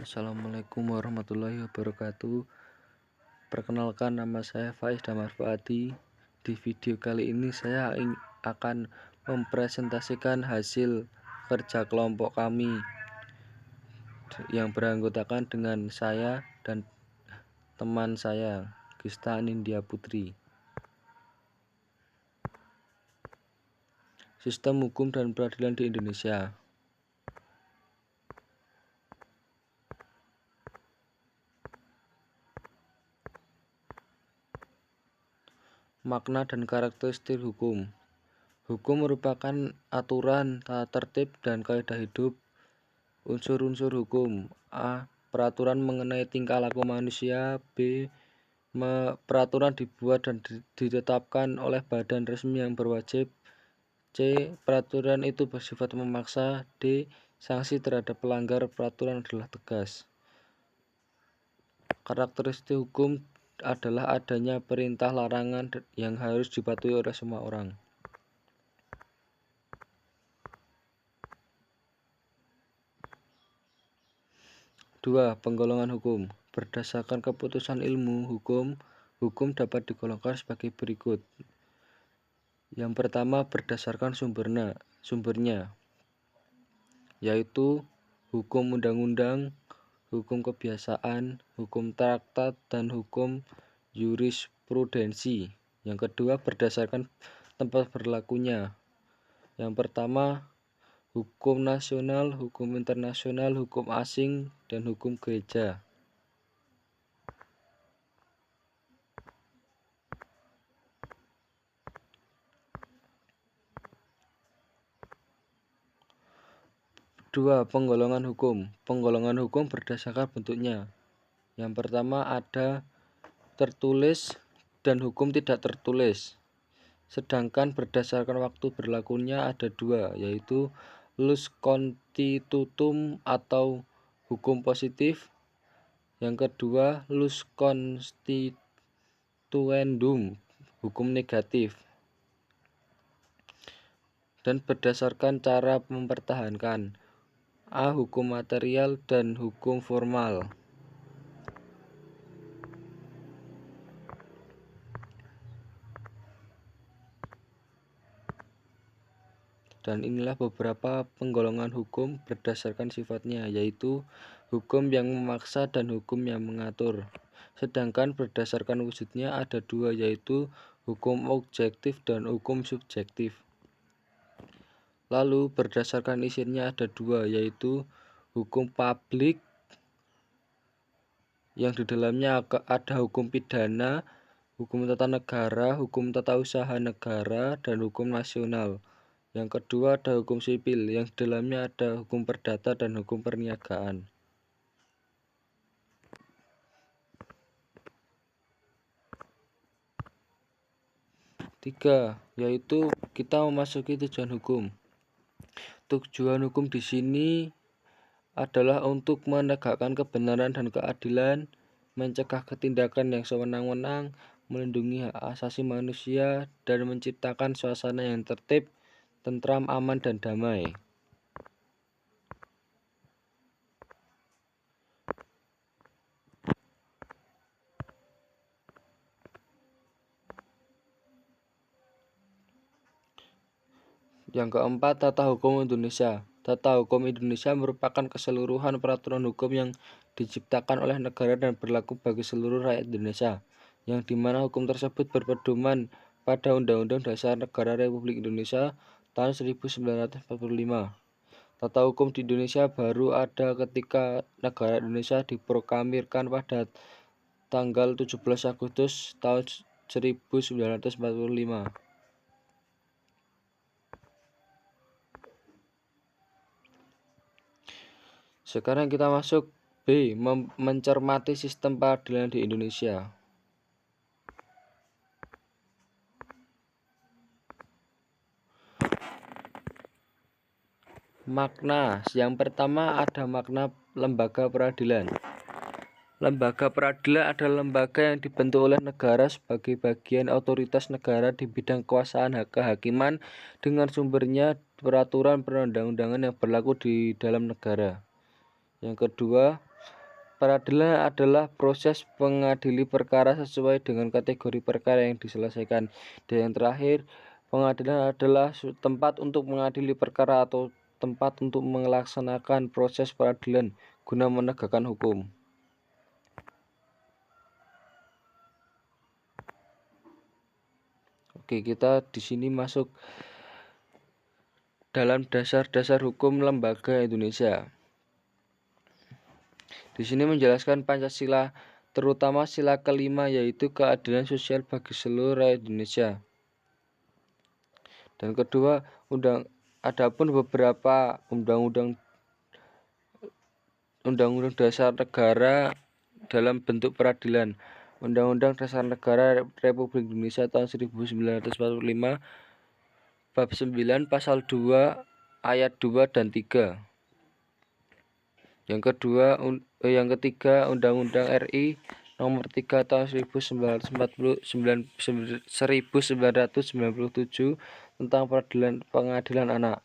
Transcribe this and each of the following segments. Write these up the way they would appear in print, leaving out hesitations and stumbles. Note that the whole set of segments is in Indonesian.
Assalamualaikum warahmatullahi wabarakatuh. Perkenalkan, nama saya Faiz Damar Fuadi. Di video kali ini saya akan mempresentasikan hasil kerja kelompok kami yang beranggotakan dengan saya dan teman saya, Gista Nindya Putri. Sistem hukum dan peradilan di Indonesia. Makna dan karakteristik hukum. Hukum merupakan aturan, tata tertib, dan kaidah hidup. Unsur-unsur hukum: A. Peraturan mengenai tingkah laku manusia. B. Peraturan dibuat dan ditetapkan oleh badan resmi yang berwajib. C. Peraturan itu bersifat memaksa. D. Sanksi terhadap pelanggar peraturan adalah tegas. Karakteristik hukum adalah adanya perintah larangan yang harus dipatuhi oleh semua orang. 2. Penggolongan hukum. Berdasarkan keputusan ilmu hukum dapat digolongkan sebagai berikut. Yang pertama, berdasarkan sumbernya, yaitu hukum undang-undang, hukum kebiasaan, hukum traktat, dan hukum jurisprudensi. Yang kedua, berdasarkan tempat berlakunya. Yang pertama, hukum nasional, hukum internasional, hukum asing, dan hukum gereja. Dua, penggolongan hukum. Penggolongan hukum berdasarkan bentuknya. Yang pertama, ada tertulis dan hukum tidak tertulis. Sedangkan berdasarkan waktu berlakunya ada dua, yaitu ius constitutum atau hukum positif. Yang kedua, ius constituendum, hukum negatif. Dan berdasarkan cara mempertahankan: A. Hukum material dan hukum formal. Dan inilah beberapa penggolongan hukum berdasarkan sifatnya, yaitu hukum yang memaksa dan hukum yang mengatur. Sedangkan berdasarkan wujudnya ada dua, yaitu hukum objektif dan hukum subjektif. Lalu berdasarkan isinya ada dua, yaitu hukum publik yang di dalamnya ada hukum pidana, hukum tata negara, hukum tata usaha negara, dan hukum nasional. Yang kedua ada hukum sipil yang di dalamnya ada hukum perdata dan hukum perniagaan. Tiga, yaitu kita memasuki tujuan hukum. Tujuan hukum di sini adalah untuk menegakkan kebenaran dan keadilan, mencegah ketindakan yang sewenang-wenang, melindungi hak asasi manusia, dan menciptakan suasana yang tertib, tentram, aman, dan damai. Yang keempat, tata hukum Indonesia. Tata hukum Indonesia merupakan keseluruhan peraturan hukum yang diciptakan oleh negara dan berlaku bagi seluruh rakyat Indonesia, yang dimana hukum tersebut berpedoman pada Undang-Undang Dasar Negara Republik Indonesia tahun 1945. Tata hukum di Indonesia baru ada ketika negara Indonesia diproklamirkan pada tanggal 17 Agustus tahun 1945. Sekarang kita masuk B, mencermati sistem peradilan di Indonesia. Makna. Yang pertama ada makna lembaga peradilan. Lembaga peradilan adalah lembaga yang dibentuk oleh negara sebagai bagian otoritas negara di bidang kekuasaan kehakiman dengan sumbernya peraturan perundang-undangan yang berlaku di dalam negara. Yang kedua, Peradilan adalah proses mengadili perkara sesuai dengan kategori perkara yang diselesaikan. Dan yang terakhir, pengadilan adalah tempat untuk mengadili perkara atau tempat untuk melaksanakan proses peradilan guna menegakkan hukum. Oke, kita di sini masuk dalam dasar-dasar hukum lembaga Indonesia. Di sini menjelaskan Pancasila, terutama sila kelima yaitu keadilan sosial bagi seluruh rakyat Indonesia. Dan kedua, adapun beberapa undang-undang dasar negara dalam bentuk peradilan. Undang-Undang Dasar Negara Republik Indonesia tahun 1945 bab 9 pasal 2 ayat 2 dan 3. Yang ketiga Undang-Undang RI nomor 3 tahun 1997 tentang pengadilan anak.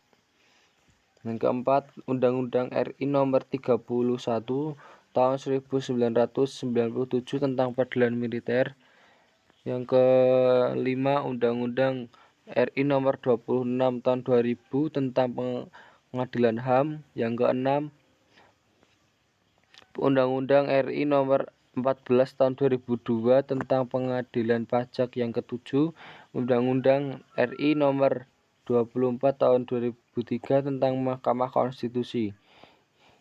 Yang keempat, Undang-Undang RI nomor 31 tahun 1997 tentang peradilan militer. Yang kelima, Undang-Undang RI nomor 26 tahun 2000 tentang pengadilan HAM. Yang keenam, Undang-Undang RI nomor 14 tahun 2002 tentang pengadilan pajak. Yang ketujuh, Undang-Undang RI nomor 24 tahun 2003 tentang Mahkamah Konstitusi.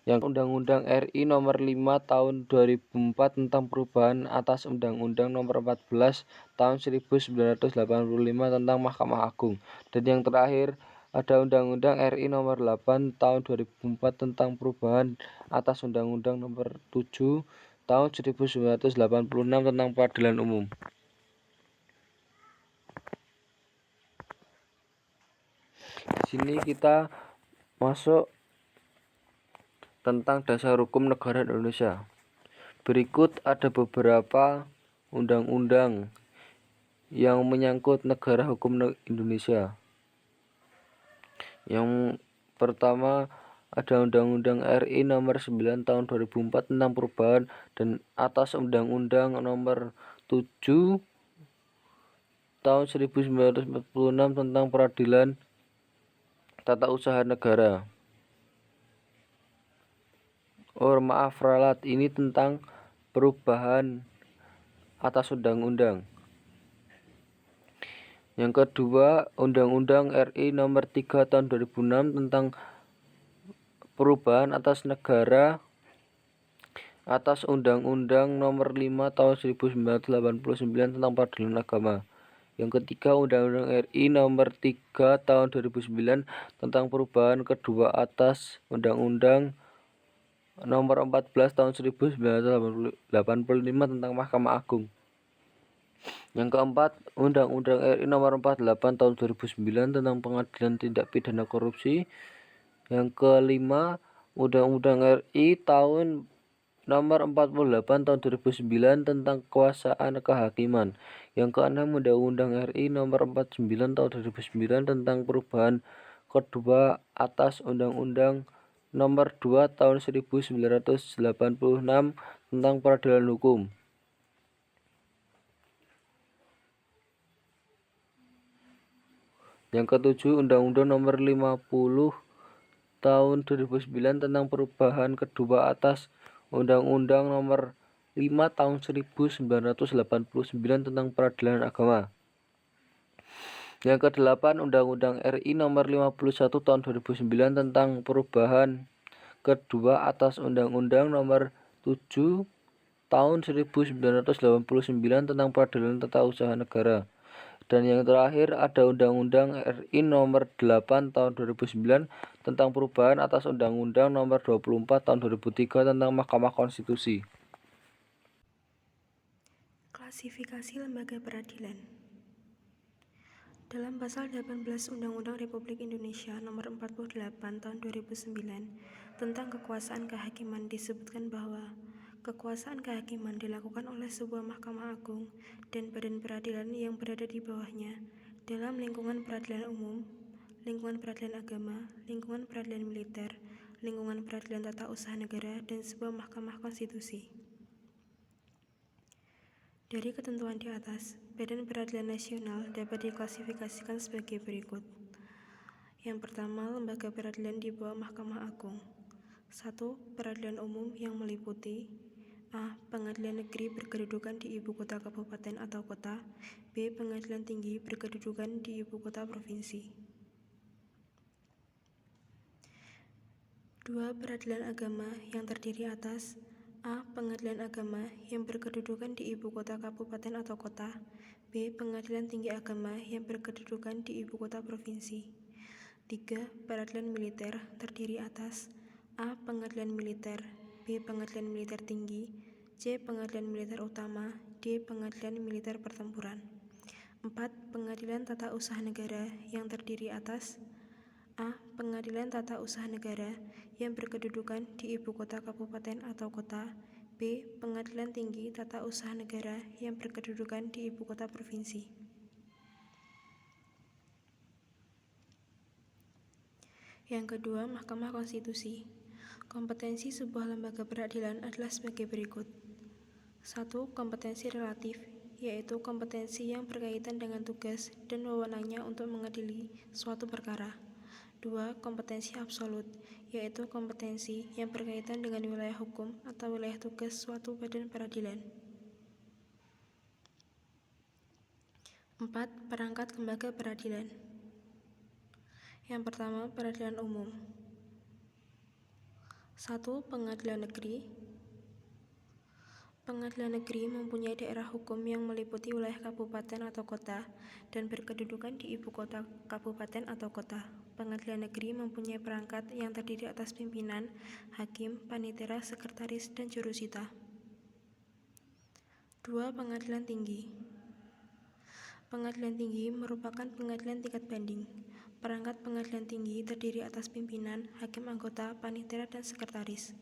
Yang Undang-Undang RI nomor 5 tahun 2004 tentang perubahan atas Undang-Undang nomor 14 tahun 1985 tentang Mahkamah Agung. Dan yang terakhir ada Undang-Undang RI nomor 8 tahun 2004 tentang perubahan atas Undang-Undang nomor 7 tahun 1986 tentang peradilan umum. Di sini kita masuk tentang dasar hukum negara Indonesia. Berikut ada beberapa undang-undang yang menyangkut negara hukum Indonesia. Yang pertama ada Undang-Undang RI nomor 9 tahun 2004 tentang perubahan dan atas Undang-Undang nomor 7 tahun 1946 tentang peradilan tata usaha negara. Ralat ini tentang perubahan atas undang-undang. Yang kedua, Undang-Undang RI nomor 3 tahun 2006 tentang perubahan atas negara atas Undang-Undang nomor 5 tahun 1989 tentang peradilan agama. Yang ketiga, Undang-Undang RI nomor 3 tahun 2009 tentang perubahan kedua atas Undang-Undang nomor 14 tahun 1985 tentang Mahkamah Agung. Yang keempat, Undang-Undang RI nomor 48 tahun 2009 tentang pengadilan tindak pidana korupsi. Yang kelima, Undang-Undang RI tahun nomor 48 tahun 2009 tentang kekuasaan kehakiman. Yang keenam, Undang-Undang RI nomor 49 tahun 2009 tentang perubahan kedua atas Undang-Undang nomor 2 tahun 1986 tentang peradilan hukum. Yang ketujuh, Undang-Undang nomor 50 tahun 2009 tentang perubahan kedua atas Undang-Undang nomor 5 tahun 1989 tentang peradilan agama. Yang kedelapan, Undang-Undang RI nomor 51 tahun 2009 tentang perubahan kedua atas Undang-Undang nomor 7 tahun 1989 tentang peradilan tata usaha negara. Dan yang terakhir ada Undang-Undang RI nomor 8 tahun 2009 tentang perubahan atas Undang-Undang nomor 24 tahun 2003 tentang Mahkamah Konstitusi. Klasifikasi lembaga peradilan. Dalam pasal 18 Undang-Undang Republik Indonesia nomor 48 tahun 2009 tentang kekuasaan kehakiman disebutkan bahwa kekuasaan kehakiman dilakukan oleh sebuah Mahkamah Agung dan badan peradilan yang berada di bawahnya dalam lingkungan peradilan umum, lingkungan peradilan agama, lingkungan peradilan militer, lingkungan peradilan tata usaha negara, dan sebuah mahkamah konstitusi. Dari ketentuan di atas, Badan Peradilan Nasional dapat diklasifikasikan sebagai berikut. Yang pertama, lembaga peradilan di bawah Mahkamah Agung. 1. Peradilan umum yang meliputi A. Pengadilan negeri berkedudukan di ibu kota kabupaten atau kota. B. Pengadilan tinggi berkedudukan di ibu kota provinsi. 2. Peradilan agama yang terdiri atas A. Pengadilan agama yang berkedudukan di ibu kota kabupaten atau kota. B. Pengadilan tinggi agama yang berkedudukan di ibu kota provinsi. 3. Peradilan militer terdiri atas A. Pengadilan militer, B. Pengadilan militer tinggi, C. Pengadilan militer utama, D. Pengadilan militer pertempuran. 4. Pengadilan tata usaha negara yang terdiri atas A. Pengadilan tata usaha negara yang berkedudukan di ibu kota kabupaten atau kota. B. Pengadilan tinggi tata usaha negara yang berkedudukan di ibu kota provinsi. Yang kedua, Mahkamah Konstitusi. Kompetensi sebuah lembaga peradilan adalah sebagai berikut. 1. Kompetensi relatif, yaitu kompetensi yang berkaitan dengan tugas dan wewenangnya untuk mengadili suatu perkara. 2. Kompetensi absolut, yaitu kompetensi yang berkaitan dengan wilayah hukum atau wilayah tugas suatu badan peradilan. 4. Perangkat lembaga peradilan. Yang pertama, peradilan umum. 1. Pengadilan negeri. Pengadilan negeri mempunyai daerah hukum yang meliputi wilayah kabupaten atau kota dan berkedudukan di ibu kota kabupaten atau kota. Pengadilan negeri mempunyai perangkat yang terdiri atas pimpinan, hakim, panitera, sekretaris, dan jurusita. 2. Pengadilan tinggi. Pengadilan tinggi merupakan pengadilan tingkat banding. Perangkat pengadilan tinggi terdiri atas pimpinan, hakim anggota, panitera, dan sekretaris.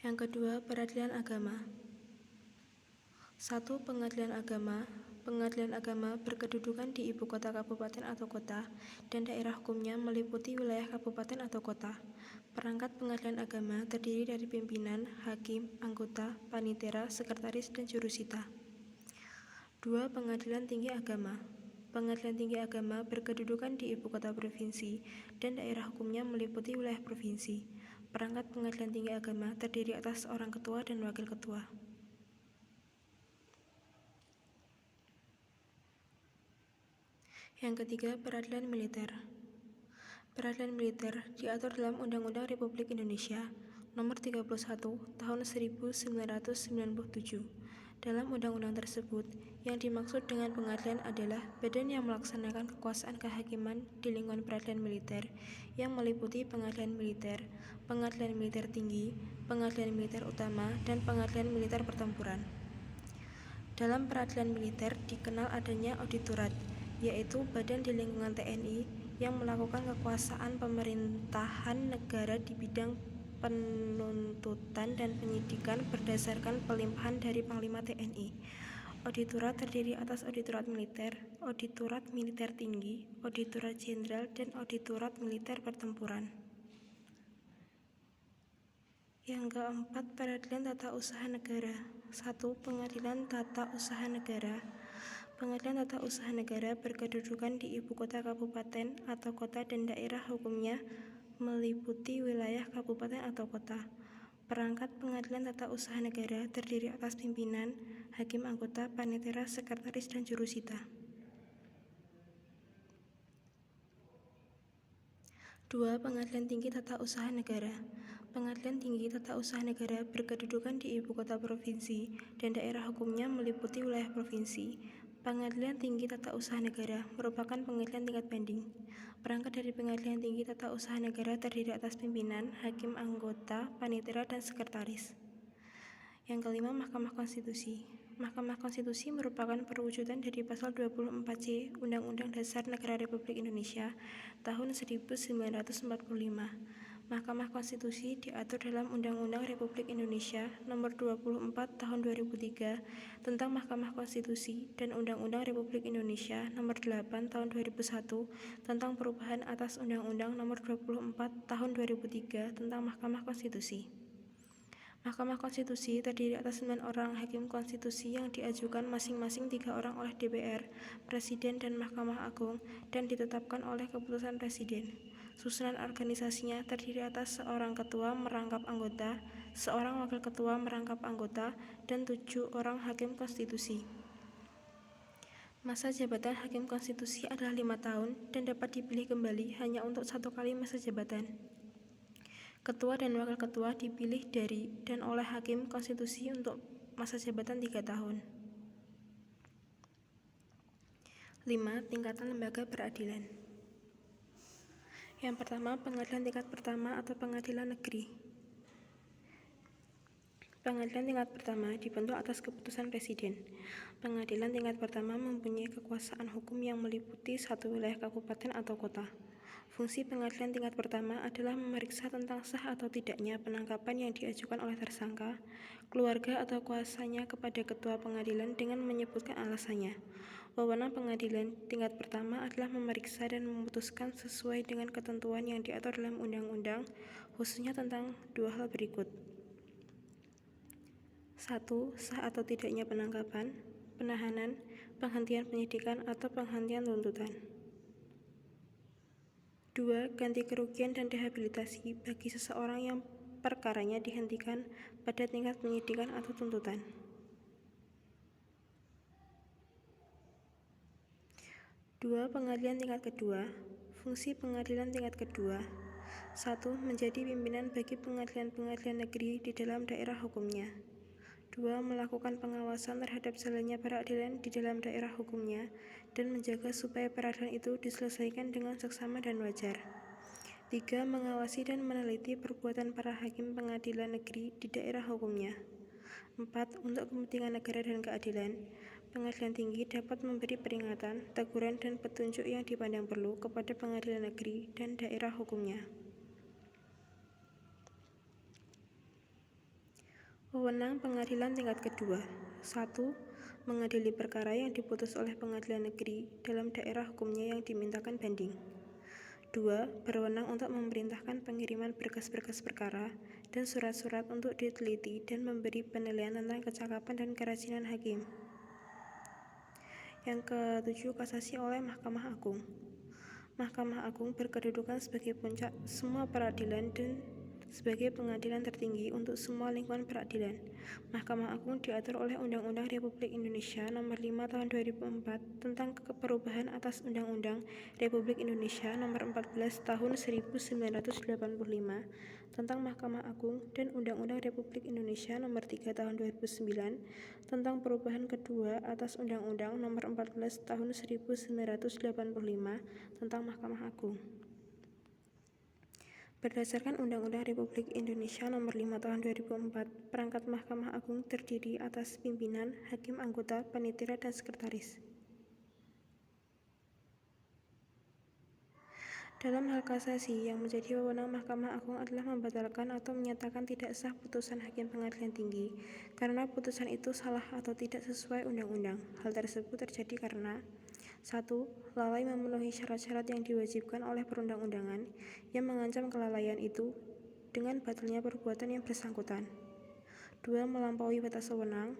Yang kedua, peradilan agama. 1. Pengadilan agama. Pengadilan agama berkedudukan di ibu kota kabupaten atau kota dan daerah hukumnya meliputi wilayah kabupaten atau kota. Perangkat pengadilan agama terdiri dari pimpinan, hakim, anggota, panitera, sekretaris, dan jurusita. 2. Pengadilan tinggi agama. Pengadilan tinggi agama berkedudukan di ibu kota provinsi dan daerah hukumnya meliputi wilayah provinsi. Perangkat pengadilan tinggi agama terdiri atas seorang ketua dan wakil ketua. Yang ketiga, peradilan militer. Peradilan militer diatur dalam Undang-Undang Republik Indonesia Nomor 31 Tahun 1997. Dalam undang-undang tersebut, yang dimaksud dengan pengadilan adalah badan yang melaksanakan kekuasaan kehakiman di lingkungan peradilan militer yang meliputi pengadilan militer tinggi, pengadilan militer utama, dan pengadilan militer pertempuran. Dalam peradilan militer dikenal adanya auditorat, yaitu badan di lingkungan TNI yang melakukan kekuasaan pemerintahan negara di bidang penuntutan dan penyidikan berdasarkan pelimpahan dari Panglima TNI. Auditorat terdiri atas auditorat militer tinggi, auditorat jenderal, dan auditorat militer pertempuran. Yang keempat, peradilan tata usaha negara. 1. Pengadilan tata usaha negara. Pengadilan tata usaha negara berkedudukan di ibu kota kabupaten atau kota dan daerah hukumnya meliputi wilayah kabupaten atau kota. Perangkat pengadilan tata usaha negara terdiri atas pimpinan, hakim anggota, panitera, sekretaris, dan jurusita. 2. Pengadilan tinggi tata usaha negara. Pengadilan tinggi tata usaha negara berkedudukan di ibu kota provinsi dan daerah hukumnya meliputi wilayah provinsi. Pengadilan tinggi tata usaha negara merupakan pengadilan tingkat banding. Perangkat dari pengadilan tinggi tata usaha negara terdiri atas pimpinan, hakim anggota, panitera, dan sekretaris. Yang kelima, Mahkamah Konstitusi. Mahkamah Konstitusi merupakan perwujudan dari pasal 24C Undang-Undang Dasar Negara Republik Indonesia tahun 1945. Mahkamah Konstitusi diatur dalam Undang-Undang Republik Indonesia Nomor 24 Tahun 2003 tentang Mahkamah Konstitusi dan Undang-Undang Republik Indonesia Nomor 8 Tahun 2001 tentang perubahan atas Undang-Undang Nomor 24 Tahun 2003 tentang Mahkamah Konstitusi. Mahkamah Konstitusi terdiri atas 9 orang hakim konstitusi yang diajukan masing-masing 3 orang oleh DPR, Presiden, dan Mahkamah Agung dan ditetapkan oleh keputusan Presiden. Susunan organisasinya terdiri atas seorang ketua merangkap anggota, seorang wakil ketua merangkap anggota, dan 7 orang hakim konstitusi. Masa jabatan hakim konstitusi adalah 5 tahun dan dapat dipilih kembali hanya untuk 1 kali masa jabatan. Ketua dan wakil ketua dipilih dari dan oleh hakim konstitusi untuk masa jabatan 3 tahun. 5. Tingkatan lembaga peradilan. Yang pertama, pengadilan tingkat pertama atau pengadilan negeri. Pengadilan tingkat pertama dibentuk atas keputusan Presiden. Pengadilan tingkat pertama mempunyai kekuasaan hukum yang meliputi satu wilayah kabupaten atau kota. Fungsi pengadilan tingkat pertama adalah memeriksa tentang sah atau tidaknya penangkapan yang diajukan oleh tersangka, keluarga atau kuasanya kepada ketua pengadilan dengan menyebutkan alasannya. Wewenang pengadilan tingkat pertama adalah memeriksa dan memutuskan sesuai dengan ketentuan yang diatur dalam undang-undang, khususnya tentang 2 hal berikut. 1. Sah atau tidaknya penangkapan, penahanan, penghentian penyidikan atau penghentian tuntutan. 2. Ganti kerugian dan rehabilitasi bagi seseorang yang perkaranya dihentikan pada tingkat penyidikan atau tuntutan. 2. Pengadilan tingkat kedua. Fungsi pengadilan tingkat kedua. 1. Menjadi pimpinan bagi pengadilan-pengadilan negeri di dalam daerah hukumnya. 2. Melakukan pengawasan terhadap jalannya peradilan di dalam daerah hukumnya dan menjaga supaya peradilan itu diselesaikan dengan seksama dan wajar. 3. Mengawasi dan meneliti perbuatan para hakim pengadilan negeri di daerah hukumnya. 4. Untuk kepentingan negara dan keadilan, pengadilan tinggi dapat memberi peringatan, teguran, dan petunjuk yang dipandang perlu kepada pengadilan negeri dan daerah hukumnya. Wewenang pengadilan tingkat kedua. 1. Mengadili perkara yang diputus oleh pengadilan negeri dalam daerah hukumnya yang dimintakan banding. 2. Berwenang untuk memerintahkan pengiriman berkas-berkas perkara dan surat-surat untuk diteliti dan memberi penilaian tentang kecakapan dan kerajinan hakim. Yang ke-7, kasasi oleh Mahkamah Agung. Mahkamah Agung berkedudukan sebagai puncak semua peradilan dan sebagai pengadilan tertinggi untuk semua lingkungan peradilan. Mahkamah Agung diatur oleh Undang-Undang Republik Indonesia Nomor 5 Tahun 2004 tentang perubahan atas Undang-Undang Republik Indonesia Nomor 14 Tahun 1985 tentang Mahkamah Agung dan Undang-Undang Republik Indonesia Nomor 3 Tahun 2009 tentang perubahan kedua atas Undang-Undang Nomor 14 Tahun 1985 tentang Mahkamah Agung. Berdasarkan Undang-Undang Republik Indonesia Nomor 5 Tahun 2004, perangkat Mahkamah Agung terdiri atas pimpinan, hakim anggota, panitera, dan sekretaris. Dalam hal kasasi, yang menjadi wewenang Mahkamah Agung adalah membatalkan atau menyatakan tidak sah putusan hakim pengadilan tinggi karena putusan itu salah atau tidak sesuai undang-undang. Hal tersebut terjadi karena 1. Lalai memenuhi syarat-syarat yang diwajibkan oleh perundang-undangan yang mengancam kelalaian itu dengan batalnya perbuatan yang bersangkutan. 2. Melampaui batas wewenang.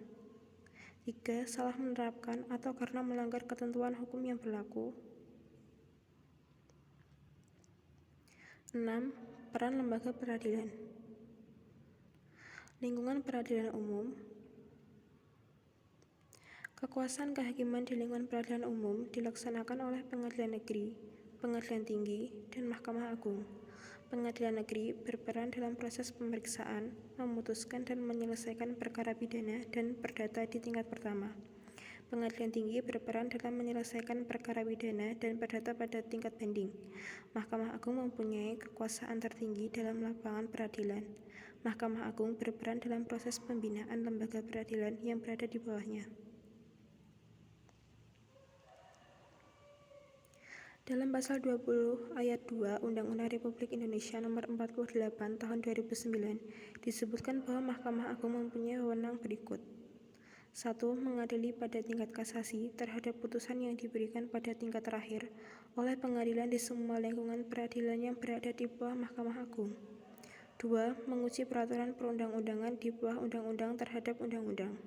3. Salah menerapkan atau karena melanggar ketentuan hukum yang berlaku. 6. Peran lembaga peradilan. Lingkungan peradilan umum. Kekuasaan kehakiman di lingkungan peradilan umum dilaksanakan oleh pengadilan negeri, pengadilan tinggi, dan Mahkamah Agung. Pengadilan negeri berperan dalam proses pemeriksaan, memutuskan dan menyelesaikan perkara pidana dan perdata di tingkat pertama. Pengadilan tinggi berperan dalam menyelesaikan perkara pidana dan perdata pada tingkat banding. Mahkamah Agung mempunyai kekuasaan tertinggi dalam lapangan peradilan. Mahkamah Agung berperan dalam proses pembinaan lembaga peradilan yang berada di bawahnya. Dalam pasal 20 ayat 2 Undang-Undang Republik Indonesia Nomor 48 Tahun 2009 disebutkan bahwa Mahkamah Agung mempunyai wewenang berikut. 1. Mengadili pada tingkat kasasi terhadap putusan yang diberikan pada tingkat terakhir oleh pengadilan di semua lingkungan peradilan yang berada di bawah Mahkamah Agung. 2. Menguji peraturan perundang-undangan di bawah undang-undang terhadap undang-undang.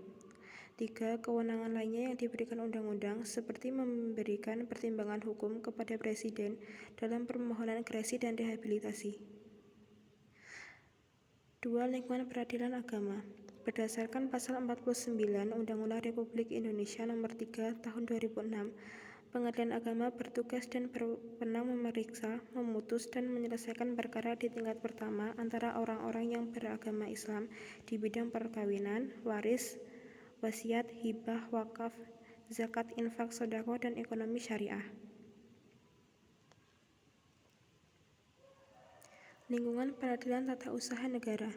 3. Kewenangan lainnya yang diberikan undang-undang seperti memberikan pertimbangan hukum kepada Presiden dalam permohonan grasi dan rehabilitasi. 2. Lingkungan peradilan agama. Berdasarkan pasal 49 Undang-Undang Republik Indonesia Nomor 3 Tahun 2006, Pengadilan Agama bertugas dan berwenang memeriksa, memutus, dan menyelesaikan perkara di tingkat pertama antara orang-orang yang beragama Islam di bidang perkawinan, waris, wasiat, hibah, wakaf, zakat, infak, sedekah, dan ekonomi syariah. Lingkungan peradilan tata usaha negara.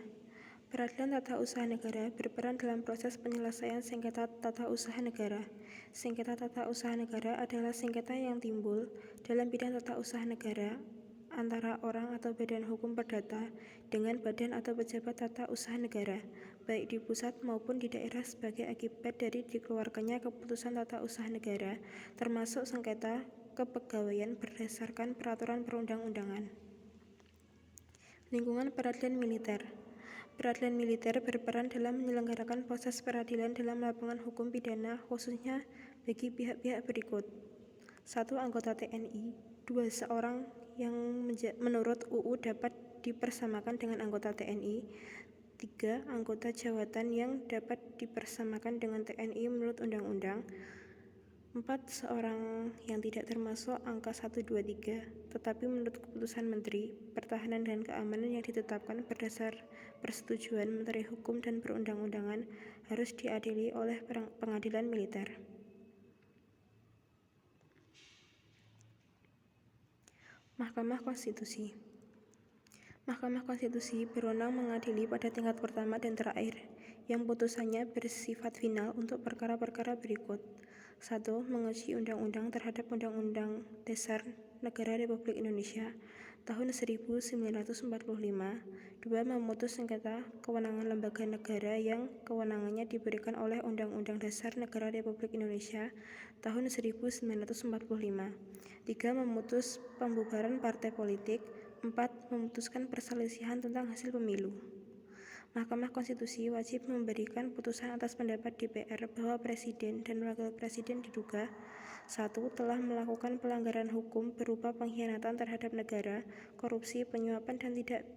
Peradilan tata usaha negara berperan dalam proses penyelesaian sengketa tata usaha negara. Sengketa tata usaha negara adalah sengketa yang timbul dalam bidang tata usaha negara antara orang atau badan hukum perdata dengan badan atau pejabat tata usaha negara, baik di pusat maupun di daerah sebagai akibat dari dikeluarkannya keputusan tata usaha negara, termasuk sengketa kepegawaian berdasarkan peraturan perundang-undangan. Lingkungan peradilan militer. Peradilan militer berperan dalam menyelenggarakan proses peradilan dalam lapangan hukum pidana khususnya bagi pihak-pihak berikut. 1. Anggota TNI. 2. Seorang yang menurut UU dapat dipersamakan dengan anggota TNI. 3. Anggota jawatan yang dapat dipersamakan dengan TNI menurut undang-undang. 4. Seorang yang tidak termasuk angka 1, 2, 3, tetapi menurut keputusan Menteri Pertahanan dan Keamanan yang ditetapkan berdasar persetujuan Menteri Hukum dan Perundang-undangan harus diadili oleh pengadilan militer. Mahkamah Konstitusi. Mahkamah Konstitusi berwenang mengadili pada tingkat pertama dan terakhir, yang putusannya bersifat final untuk perkara-perkara berikut. 1. Menguji undang-undang terhadap Undang-Undang Dasar Negara Republik Indonesia tahun 1945. 2. Memutus sengketa kewenangan lembaga negara yang kewenangannya diberikan oleh Undang-Undang Dasar Negara Republik Indonesia tahun 1945. 3. Memutus pembubaran partai politik. 4. Memutuskan perselisihan tentang hasil pemilu. Mahkamah Konstitusi wajib memberikan putusan atas pendapat DPR bahwa Presiden dan Wakil Presiden diduga 1. Telah melakukan pelanggaran hukum berupa pengkhianatan terhadap negara, korupsi, penyuapan, dan tidak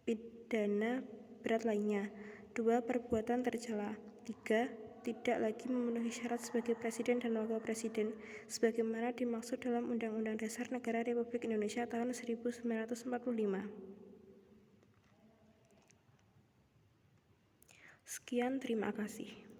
pidana berat lainnya. 2. Perbuatan tercela. 3. Tidak lagi memenuhi syarat sebagai Presiden dan Wakil Presiden sebagaimana dimaksud dalam Undang-Undang Dasar Negara Republik Indonesia tahun 1945. Sekian, terima kasih.